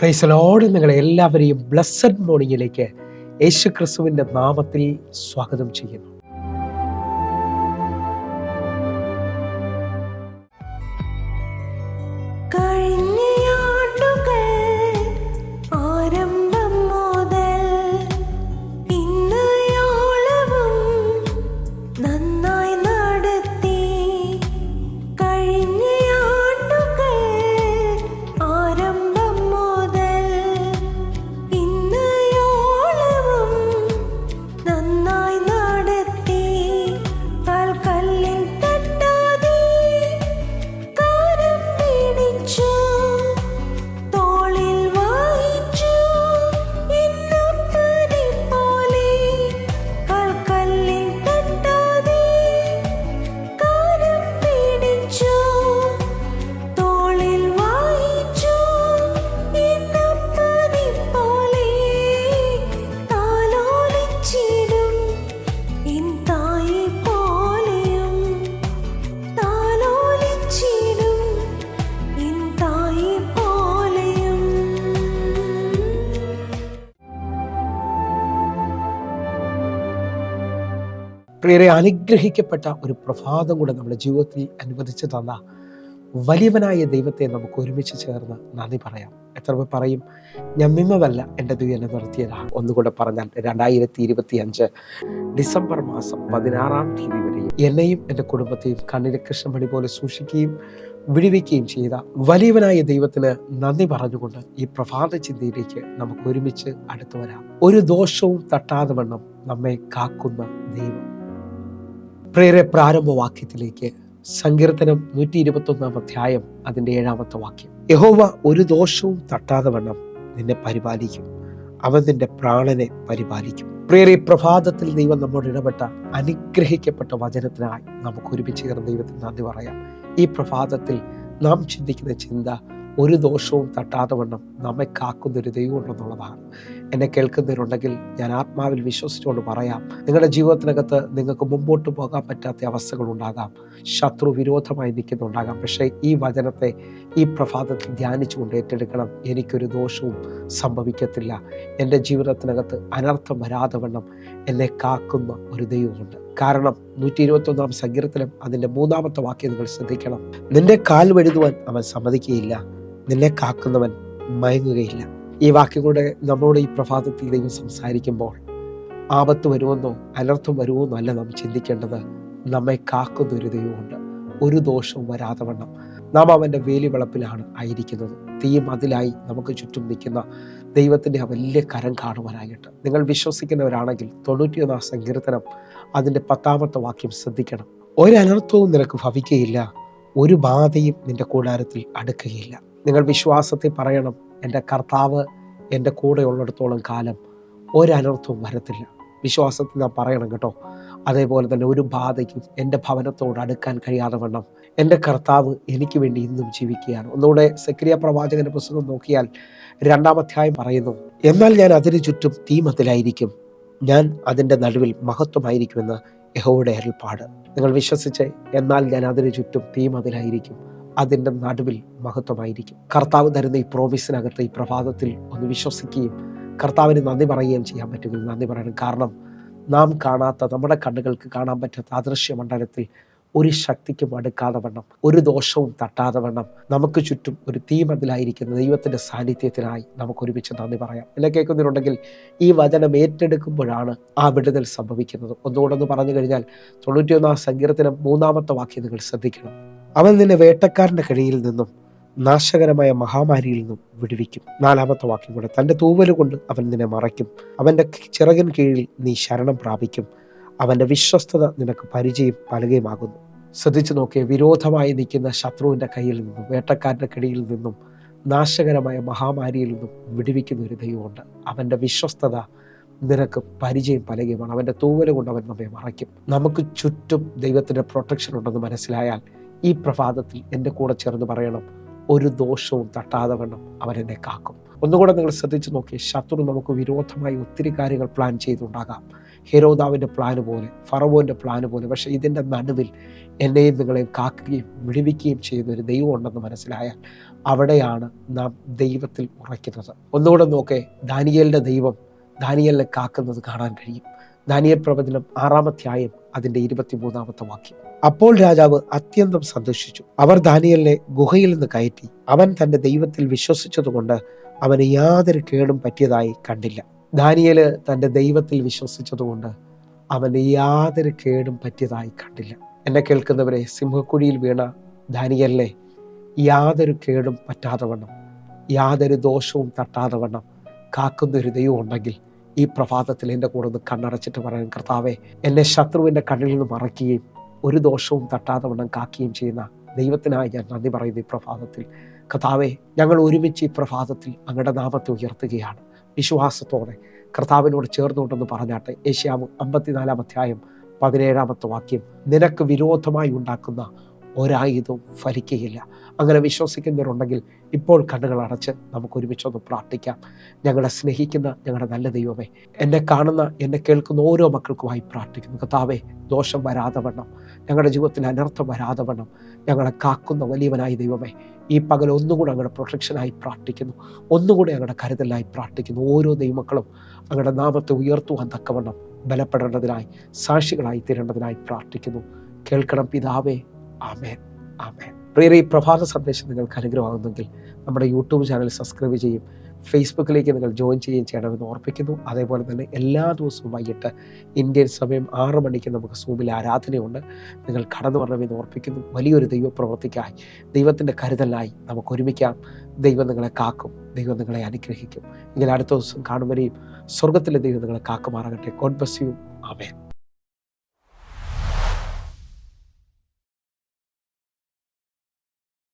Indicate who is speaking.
Speaker 1: Praise the Lord. നിങ്ങളെ എല്ലാവരെയും blessed മോർണിംഗിലേക്ക് യേശു ക്രിസ്തുവിൻ്റെ നാമത്തിൽ സ്വാഗതം ചെയ്യുന്നു. പ്രിയരെ, അനുഗ്രഹിക്കപ്പെട്ട ഒരു പ്രഭാതം കൂടെ നമ്മുടെ ജീവിതത്തിൽ അനുവദിച്ചു തന്ന വലിയവനായ ദൈവത്തെ നമുക്ക് ഒരുമിച്ച് ചേർന്ന് നന്ദി പറയാം. എത്ര പേർ പറയും, ഞാൻ നിന്നതല്ല, എൻ്റെ ദൈവം എന്നെ നിർത്തിയതാണ്? ഒന്നുകൂടെ പറഞ്ഞാൽ 2025 ഡിസംബർ മാസം 16-ാം തീയതി വരെയും എന്നെയും എൻ്റെ കുടുംബത്തെയും കണ്ണിലെ കൃഷ്ണമണി പോലെ സൂക്ഷിക്കുകയും വിടുവിക്കുകയും ചെയ്ത വലിയവനായ ദൈവത്തിന് നന്ദി പറഞ്ഞുകൊണ്ട് ഈ പ്രഭാത ചിന്തയിലേക്ക് നമുക്ക് ഒരുമിച്ച് അടുത്തു വരാം. ഒരു ദോഷവും തട്ടാതെ വണ്ണം നമ്മെ കാക്കുന്ന ദൈവം. പ്രിയരെ, പ്രാരംഭവാക്യത്തിലേക്ക് സങ്കീർത്തനം 121-ാം അധ്യായം അതിൻ്റെ 7-ാമത്തെ വാക്യം. യഹോവ ഒരു ദോഷവും തട്ടാതെ വണ്ണം നിന്നെ പരിപാലിക്കും, അവൻ നിന്റെ പ്രാണനെ പരിപാലിക്കും. പ്രിയരെ, പ്രഭാതത്തിൽ ദൈവം നമ്മോട് ഇടപെട്ട അനുഗ്രഹിക്കപ്പെട്ട വചനത്തിനായി നമുക്ക് ഒരുമിച്ച് ചേർന്ന് ദൈവത്തിന് നന്ദി പറയാം. ഈ പ്രഭാതത്തിൽ നാം ചിന്തിക്കുന്ന ചിന്ത ഒരു ദോഷവും തട്ടാതെ വണ്ണം നമ്മെ കാക്കുന്നൊരു ദൈവം ഉണ്ടെന്നുള്ളതാണ്. എന്നെ കേൾക്കുന്നവരുണ്ടെങ്കിൽ ഞാൻ ആത്മാവിൽ വിശ്വസിച്ചുകൊണ്ട് പറയാം, നിങ്ങളുടെ ജീവിതത്തിനകത്ത് നിങ്ങൾക്ക് മുമ്പോട്ട് പോകാൻ പറ്റാത്ത അവസ്ഥകളുണ്ടാകാം, ശത്രു വിരോധമായി നിൽക്കുന്നുണ്ടാകാം. പക്ഷേ ഈ വചനത്തെ ഈ പ്രഭാതത്തിൽ ധ്യാനിച്ചുകൊണ്ട് ഏറ്റെടുക്കണം. എനിക്കൊരു ദോഷവും സംഭവിക്കത്തില്ല, എൻ്റെ ജീവിതത്തിനകത്ത് അനർത്ഥം വരാതെ വണ്ണം എന്നെ കാക്കുന്ന ഒരു ദൈവമുണ്ട്. കാരണം 121-ാം സങ്കീർത്തനം അതിൻ്റെ 3-ാമത്തെ വാക്യം നിങ്ങൾ ശ്രദ്ധിക്കണം. നിന്റെ കാൽ വഴുതുവാൻ അവൻ സമ്മതിക്കുകയില്ല, നിന്നെ കാക്കുന്നവൻ മയങ്ങുകയില്ല. ഈ വാക്യങ്ങളുടെ നമ്മളോട് ഈ പ്രഭാതത്തിൽ ദൈവം സംസാരിക്കുമ്പോൾ ആപത്ത് വരുമെന്നോ അനർത്ഥം വരുമെന്നോ അല്ല നാം ചിന്തിക്കേണ്ടത്. നമ്മെ കാക്കുന്ന ഒരു ദൈവമുണ്ട്. ഒരു ദോഷവും വരാതെ വണ്ണം നാം അവൻ്റെ വേലിവളപ്പിലാണ് ആയിരിക്കുന്നത്. തീയും അതിലായി നമുക്ക് ചുറ്റും നിൽക്കുന്ന ദൈവത്തിൻ്റെ ആ വലിയ കരം കാണുവാനായിട്ട് നിങ്ങൾ വിശ്വസിക്കുന്നവരാണെങ്കിൽ 91-ാം സങ്കീർത്തനം അതിൻ്റെ 10-ാമത്തെ വാക്യം ശ്രദ്ധിക്കണം. ഒരനർത്ഥവും നിനക്ക് ഭവിക്കുകയില്ല, ഒരു ബാധയും നിന്റെ കൂടാരത്തിൽ അടുക്കുകയില്ല. നിങ്ങൾ വിശ്വാസത്തെ പറയണം, എൻ്റെ കർത്താവ് എൻ്റെ കൂടെ ഉള്ളിടത്തോളം കാലം ഒരനർത്ഥവും വരത്തില്ല. വിശ്വാസത്തിൽ നാം പറയണം കേട്ടോ. അതേപോലെ തന്നെ ഒരു ബാധയ്ക്കും എൻ്റെ ഭവനത്തോട് അടുക്കാൻ കഴിയാതെ വണ്ണം എൻ്റെ കർത്താവ് എനിക്ക് വേണ്ടി ഇന്നും ജീവിക്കുകയാണ്. ഒന്നുകൂടെ സെക്കരിയ പ്രവാചകന്റെ പുസ്തകം നോക്കിയാൽ 2-ാം അധ്യായം പറയുന്നു, എന്നാൽ ഞാൻ അതിന് ചുറ്റും തീമതിലായിരിക്കും, ഞാൻ അതിൻ്റെ നടുവിൽ മഹത്വമായിരിക്കുമെന്ന് യഹോവയുടെ അരുൾപ്പാട്. നിങ്ങൾ വിശ്വസിച്ച്, എന്നാൽ ഞാൻ അതിന് ചുറ്റും തീമതിലായിരിക്കും, അതിൻ്റെ നടുവിൽ മഹത്വമായിരിക്കും. കർത്താവ് തരുന്ന ഈ പ്രോമിസിനകത്ത് ഈ പ്രഭാതത്തിൽ ഒന്ന് വിശ്വസിക്കുകയും കർത്താവിന് നന്ദി പറയുകയും ചെയ്യാൻ പറ്റുമെങ്കിൽ നന്ദി പറയണം. കാരണം നാം കാണാത്ത, നമ്മുടെ കണ്ണുകൾക്ക് കാണാൻ പറ്റാത്ത അദൃശ്യ മണ്ഡലത്തിൽ ഒരു ശക്തിക്കും അടുക്കാതെ വണ്ണം, ഒരു ദോഷവും തട്ടാതെ വണ്ണം നമുക്ക് ചുറ്റും ഒരു തീമതിലായിരിക്കുന്ന ദൈവത്തിൻ്റെ സാന്നിധ്യത്തിനായി നമുക്ക് ഒരുമിച്ച് നന്ദി പറയാം. എന്നെ കേൾക്കുന്നുണ്ടെങ്കിൽ ഈ വചനം ഏറ്റെടുക്കുമ്പോഴാണ് ആ വിടുതൽ സംഭവിക്കുന്നത്. ഒന്നുകൂടെ പറഞ്ഞു കഴിഞ്ഞാൽ 91-ാം സങ്കീർത്തനം 3-ാമത്തെ വാക്യം നിങ്ങൾ ശ്രദ്ധിക്കണം. അവൻ നിന്നെ വേട്ടക്കാരൻ്റെ കെണിയിൽ നിന്നും നാശകരമായ മഹാമാരിയിൽ നിന്നും വിടുവിക്കും. 4-ാമത്തെ വാക്യം കൂടെ, തൻ്റെ തൂവല് കൊണ്ട് അവൻ നിന്നെ മറയ്ക്കും, അവൻ്റെ ചിറകിൻ കീഴിൽ നീ ശരണം പ്രാപിക്കും, അവൻ്റെ വിശ്വസ്തത നിനക്ക് പരിചയം പലകയുമാകുന്നു. ശ്രദ്ധിച്ചു നോക്കിയ, വിരോധമായി നിൽക്കുന്ന ശത്രുവിൻ്റെ കയ്യിൽ നിന്നും വേട്ടക്കാരൻ്റെ കെണിയിൽ നിന്നും നാശകരമായ മഹാമാരിയിൽ നിന്നും വിടുവിക്കുന്ന ഒരു ദൈവമുണ്ട്. അവൻ്റെ വിശ്വസ്തത നിനക്ക് പരിചയം പലകയുമാണ്. അവൻ്റെ തൂവല് കൊണ്ട് അവൻ നമ്മെ മറയ്ക്കും. നമുക്ക് ചുറ്റും ദൈവത്തിൻ്റെ പ്രൊട്ടക്ഷൻ ഉണ്ടെന്ന് മനസ്സിലായാൽ ഈ പ്രഭാതത്തിൽ എൻ്റെ കൂടെ ചേർന്ന് പറയണം, ഒരു ദോഷവും തട്ടാതെ വണ്ണം അവൻ എന്നെ കാക്കും. ഒന്നുകൂടെ നിങ്ങൾ ശ്രദ്ധിച്ചു നോക്കി, ശത്രു നമുക്ക് വിരോധമായി ഒത്തിരി കാര്യങ്ങൾ പ്ലാൻ ചെയ്തുണ്ടാകാം. ഹെരോദാവിൻ്റെ പ്ലാന് പോലെ, ഫറവോൻ്റെ പ്ലാന് പോലെ. പക്ഷേ ഇതിൻ്റെ നടുവിൽ എന്നെയും നിങ്ങളെയും കാക്കുകയും വിടുവിക്കുകയും ചെയ്യുന്ന ഒരു ദൈവം ഉണ്ടെന്ന് മനസ്സിലായാൽ അവിടെയാണ് നാം ദൈവത്തിൽ ഉറയ്ക്കുന്നത്. ഒന്നുകൂടെ നോക്കേ, ദാനിയേലിൻ്റെ ദൈവം ദാനിയേലിനെ കാക്കുന്നത് കാണാൻ കഴിയും. ദാനിയേൽ പ്രവചനം 6-ാം അധ്യായം അതിൻ്റെ 23-ാമത്തെ വാക്യം. അപ്പോൾ രാജാവ് അത്യന്തം സന്തോഷിച്ചു. അവർ ദാനിയേലിനെ ഗുഹയിൽ നിന്ന് കയറ്റി. അവൻ തൻ്റെ ദൈവത്തിൽ വിശ്വസിച്ചതുകൊണ്ട് അവന് യാതൊരു കേടും പറ്റിയതായി കണ്ടില്ല. ദാനിയേല് തൻ്റെ ദൈവത്തിൽ വിശ്വസിച്ചതുകൊണ്ട് അവന് യാതൊരു കേടും പറ്റിയതായി കണ്ടില്ല. എന്നെ കേൾക്കുന്നവരെ, സിംഹക്കുഴിയിൽ വീണ ദാനിയേലിനെ യാതൊരു കേടും പറ്റാതെ വണ്ണം, യാതൊരു ദോഷവും തട്ടാതെ വണ്ണം കാക്കുന്നൊരു ദൈവം ഉണ്ടെങ്കിൽ ഈ പ്രഭാതത്തിൽ എൻ്റെ കൂടെ ഒന്ന് കണ്ണടച്ചിട്ട് പറയാൻ, കർത്താവേ, എന്നെ ശത്രുവിൻ്റെ കണ്ണിൽ നിന്ന് മറയ്ക്കുകയും ഒരു ദോഷവും തട്ടാതെ വണ്ണം കാക്കുകയും ചെയ്യുന്ന ദൈവത്തിനായി ഞാൻ നന്ദി പറയുന്നു. ഈ പ്രഭാതത്തിൽ കർത്താവേ, ഞങ്ങൾ ഒരുമിച്ച് ഈ പ്രഭാതത്തിൽ അങ്ങയുടെ നാമത്തെ ഉയർത്തുകയാണ്. വിശ്വാസത്തോടെ കർത്താവിനോട് ചേർന്നുകൊണ്ടെന്ന് പറഞ്ഞാട്ടെ. യെശയ്യാവ് 54-ാം അധ്യായം 17-ാമത്തെ വാക്യം, നിനക്ക് വിരോധമായി ഉണ്ടാക്കുന്ന ഒരായുധവും ഫലിക്കുകയില്ല. അങ്ങനെ വിശ്വസിക്കുന്നവരുണ്ടെങ്കിൽ ഇപ്പോൾ കണ്ണുകൾ അടച്ച് നമുക്ക് ഒരുമിച്ചൊന്ന് പ്രാർത്ഥിക്കാം. ഞങ്ങളെ സ്നേഹിക്കുന്ന ഞങ്ങളുടെ നല്ല ദൈവമേ, എന്നെ കാണുന്ന എന്നെ കേൾക്കുന്ന ഓരോ മക്കൾക്കുമായി പ്രാർത്ഥിക്കുന്നു. കർത്താവേ, ദോഷം വരാതെ വണ്ണം, ഞങ്ങളുടെ ജീവിതത്തിൽ അനർത്ഥം വരാതെ വണ്ണം ഞങ്ങളെ കാക്കുന്ന വലിയവനായ ദൈവമേ, ഈ പകൽ ഒന്നുകൂടെ അങ്ങയുടെ പ്രൊട്ടക്ഷനായി പ്രാർത്ഥിക്കുന്നു. ഒന്നുകൂടെ അങ്ങയുടെ കരുതലായി പ്രാർത്ഥിക്കുന്നു. ഓരോ ദൈവമക്കളും അങ്ങയുടെ നാമത്തെ ഉയർത്തുവാൻ തക്കവണ്ണം ബലപ്പെടേണ്ടതിനായി, സാക്ഷികളായി തീരേണ്ടതിനായി പ്രാർത്ഥിക്കുന്നു. കേൾക്കണം പിതാവേ. ആമേൻ, ആമേൻ. പ്രിയരെ, ഈ പ്രഭാത സന്ദേശം നിങ്ങൾക്ക് അനുഗ്രഹമാകുന്നെങ്കിൽ നമ്മുടെ യൂട്യൂബ് ചാനൽ സബ്സ്ക്രൈബ് ചെയ്യും, ഫേസ്ബുക്കിലേക്ക് നിങ്ങൾ ജോയിൻ ചെയ്യുകയും ചെയ്യണമെന്ന് ഓർപ്പിക്കുന്നു. അതേപോലെ തന്നെ എല്ലാ ദിവസവും വൈകിട്ട് ഇന്ത്യൻ സമയം 6 മണിക്ക് നമുക്ക് സൂമിൽ ആരാധനയുണ്ട്. നിങ്ങൾ കടന്നു വരണമെന്ന് ഓർപ്പിക്കുന്നു. വലിയൊരു ദൈവപ്രവൃത്തിക്കായി, ദൈവത്തിൻ്റെ കരുതലായി നമുക്ക് ഒരുമിക്കാം. ദൈവം നിങ്ങളെ കാക്കും, ദൈവം നിങ്ങളെ അനുഗ്രഹിക്കും. എങ്കിൽ അടുത്ത ദിവസം കാണുവരെയും സ്വർഗത്തിലെ ദൈവം നിങ്ങളെ കാക്കുമാറാകട്ടെ. God bless you. ആമേൻ.